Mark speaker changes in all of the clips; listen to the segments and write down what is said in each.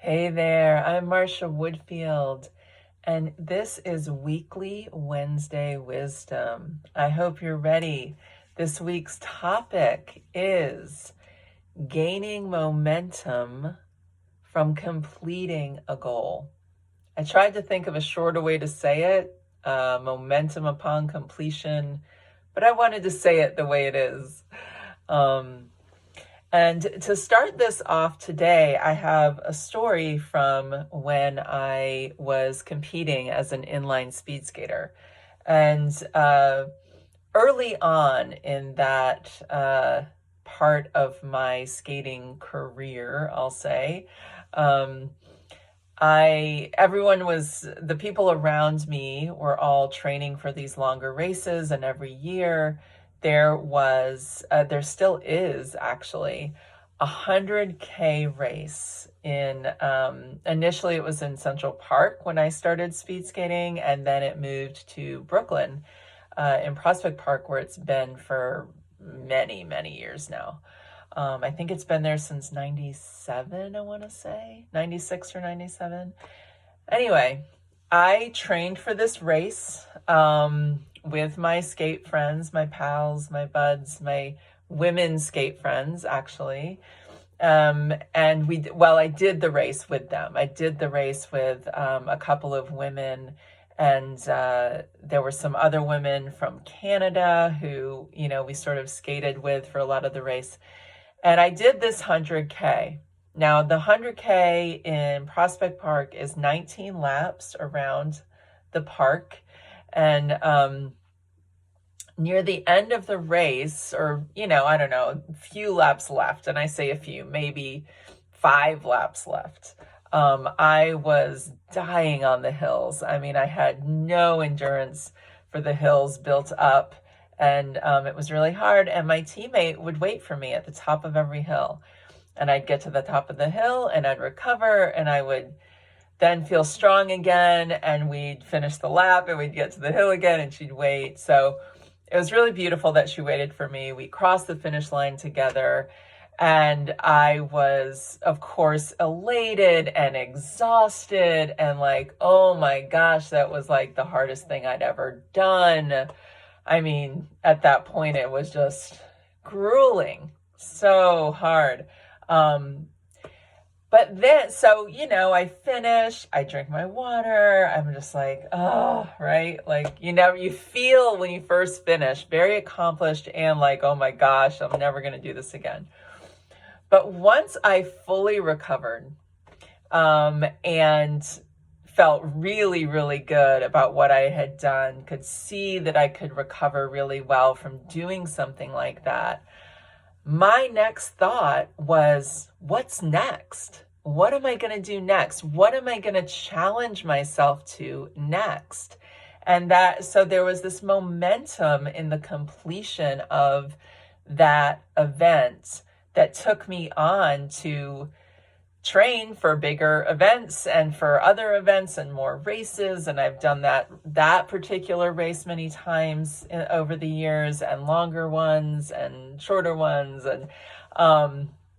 Speaker 1: Hey there, I'm Marsha Woodfield, and this is Weekly Wednesday Wisdom. I hope you're ready. This week's topic is gaining momentum from completing a goal. I tried to think of a shorter way to say it, momentum upon completion, but I wanted to say it the way it is. And to start this off today, I have a story from when I was competing as an inline speed skater. And early on in that part of my skating career, I'll say, the people around me were all training for these longer races, and every year there still is actually a 100K race in, initially it was in Central Park when I started speed skating, and then it moved to Brooklyn, in Prospect Park, where it's been for many, many years now. I think it's been there since 97, I want to say, 96 or 97. Anyway, I trained for this race with my skate friends, my pals, my buds, my women skate friends, actually. And I did the race with them. I did the race with a couple of women, and there were some other women from Canada who, we sort of skated with for a lot of the race. And I did this 100K. Now, the 100K in Prospect Park is 19 laps around the park. And near the end of the race, or, I don't know, a few laps left, and I say a few, maybe 5 laps left, I was dying on the hills. I mean, I had no endurance for the hills built up, and it was really hard. And my teammate would wait for me at the top of every hill. And I'd get to the top of the hill and I'd recover, and I would then feel strong again, and we'd finish the lap and we'd get to the hill again and she'd wait. So it was really beautiful that she waited for me. We crossed the finish line together, and I was, of course, elated and exhausted and like, oh my gosh, that was like the hardest thing I'd ever done. I mean, at that point, it was just grueling, so hard. But then, so, I finish, I drink my water, I'm just like, oh, right? Like, you feel when you first finish very accomplished and like, oh my gosh, I'm never going to do this again. But once I fully recovered, and felt really, really good about what I had done, could see that I could recover really well from doing something like that, my next thought was, what's next? What am I going to do next? What am I going to challenge myself to next? And so there was this momentum in the completion of that event that took me on to train for bigger events and for other events and more races. And I've done that particular race many times over the years, and longer ones and shorter ones. And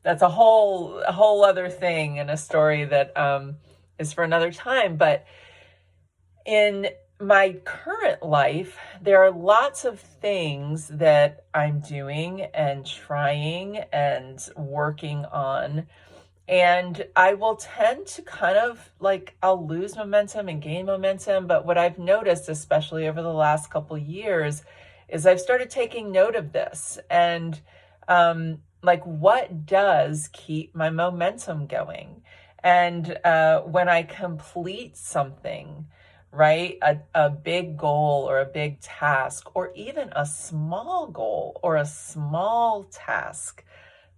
Speaker 1: that's a whole other thing and a story that is for another time. But in my current life, there are lots of things that I'm doing and trying and working on. And I will tend to kind of like, I'll lose momentum and gain momentum. But what I've noticed, especially over the last couple years, is I've started taking note of this. And like, what does keep my momentum going? And when I complete something, right, a big goal or a big task, or even a small goal or a small task,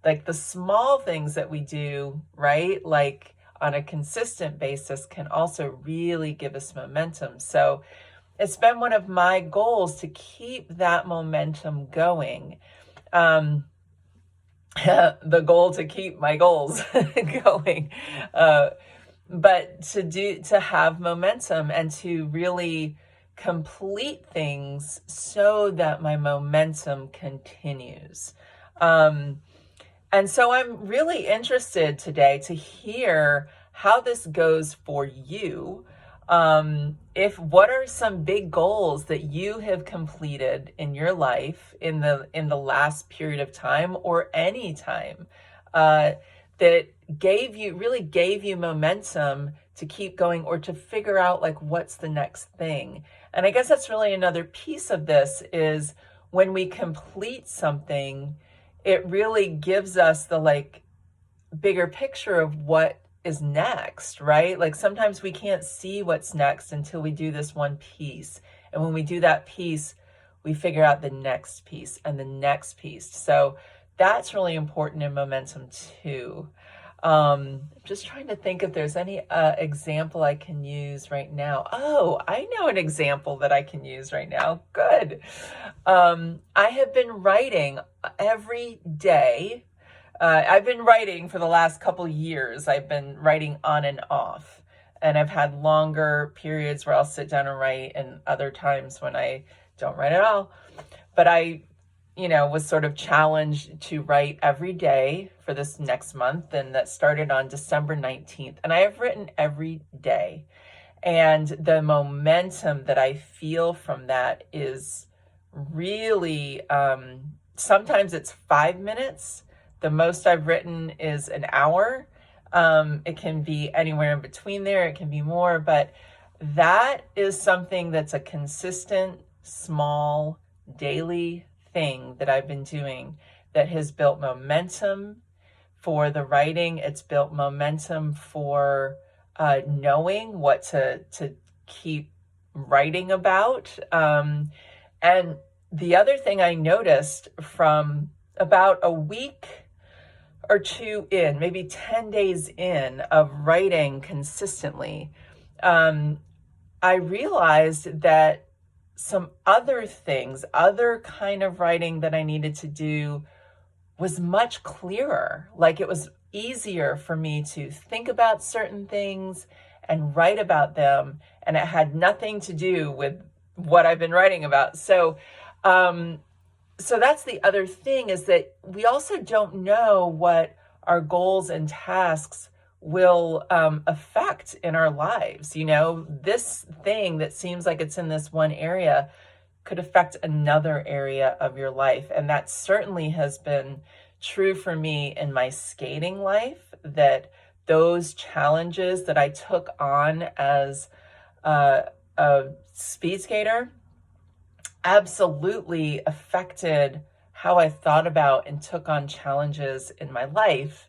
Speaker 1: like the small things that we do, right, like on a consistent basis, can also really give us momentum. So it's been one of my goals to keep that momentum going. The goal to keep my goals going, but to have momentum and to really complete things so that my momentum continues. And so I'm really interested today to hear how this goes for you. If what are some big goals that you have completed in your life in the last period of time, or any time, that really gave you momentum to keep going, or to figure out like what's the next thing. And I guess that's really another piece of this, is when we complete something, it really gives us the like bigger picture of what is next, right? Like sometimes we can't see what's next until we do this one piece. And when we do that piece, we figure out the next piece and the next piece. So that's really important in momentum too. Just trying to think if there's any example I can use right now. Oh, I know an example that I can use right now. Good. I have been writing every day. I've been writing for the last couple years. I've been writing on and off, and I've had longer periods where I'll sit down and write, and other times when I don't write at all. But I was sort of challenged to write every day for this next month, and that started on December 19th. And I have written every day. And the momentum that I feel from that is really, sometimes it's 5 minutes. The most I've written is an hour. It can be anywhere in between there. It can be more, but that is something that's a consistent, small, daily thing that I've been doing that has built momentum for the writing. It's built momentum for knowing what to keep writing about. And the other thing I noticed from about a week or two in, maybe 10 days in of writing consistently, I realized that some other things, other kind of writing that I needed to do was much clearer. Like it was easier for me to think about certain things and write about them. And it had nothing to do with what I've been writing about. So that's the other thing, is that we also don't know what our goals and tasks will affect in our lives. This thing that seems like it's in this one area could affect another area of your life. And that certainly has been true for me in my skating life, that those challenges that I took on as a speed skater absolutely affected how I thought about and took on challenges in my life.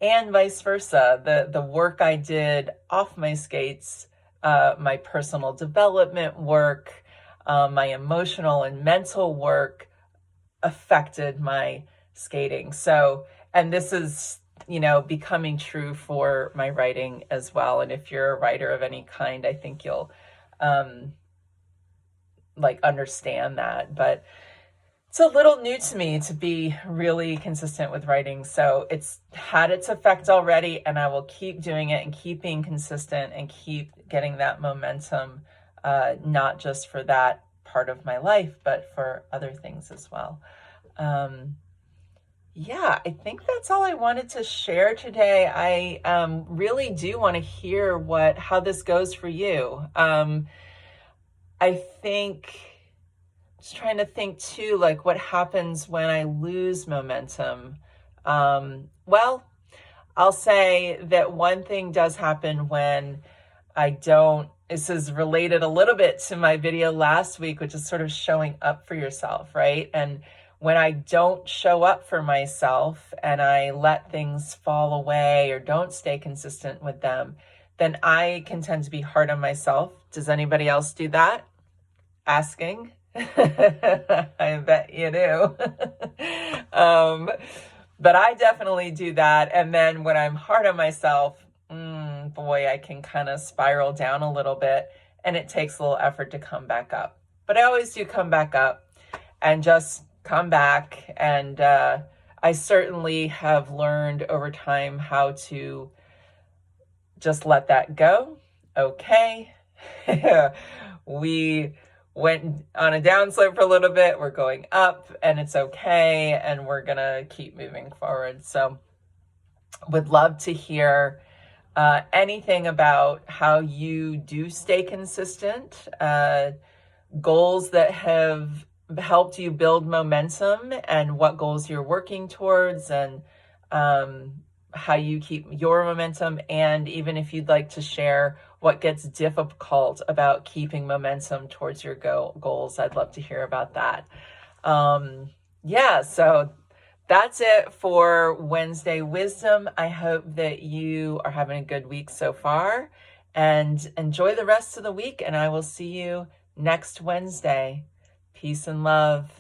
Speaker 1: And vice versa. The work I did off my skates, my personal development work, my emotional and mental work affected my skating. So, and this is, becoming true for my writing as well. And if you're a writer of any kind, I think you'll understand that. But it's a little new to me to be really consistent with writing. So it's had its effect already, and I will keep doing it and keep being consistent and keep getting that momentum, not just for that part of my life, but for other things as well. Yeah, I think that's all I wanted to share today. I really do want to hear how this goes for you. I think, just trying to think too, like what happens when I lose momentum. Well, I'll say that one thing does happen when I don't. This is related a little bit to my video last week, which is sort of showing up for yourself, right? And when I don't show up for myself and I let things fall away or don't stay consistent with them, then I can tend to be hard on myself. Does anybody else do that? Asking. I bet you do. But I definitely do that. And then when I'm hard on myself, boy, I can kind of spiral down a little bit, and it takes a little effort to come back up. But I always do come back up and just come back. And I certainly have learned over time how to just let that go. Okay. We went on a downslope for a little bit. We're going up, and it's okay. And we're going to keep moving forward. So would love to hear anything about how you do stay consistent, goals that have helped you build momentum, and what goals you're working towards, and how you keep your momentum. And even if you'd like to share what gets difficult about keeping momentum towards your goals, I'd love to hear about that. Yeah, so that's it for Wednesday Wisdom. I hope that you are having a good week so far, and enjoy the rest of the week. And I will see you next Wednesday. Peace and love.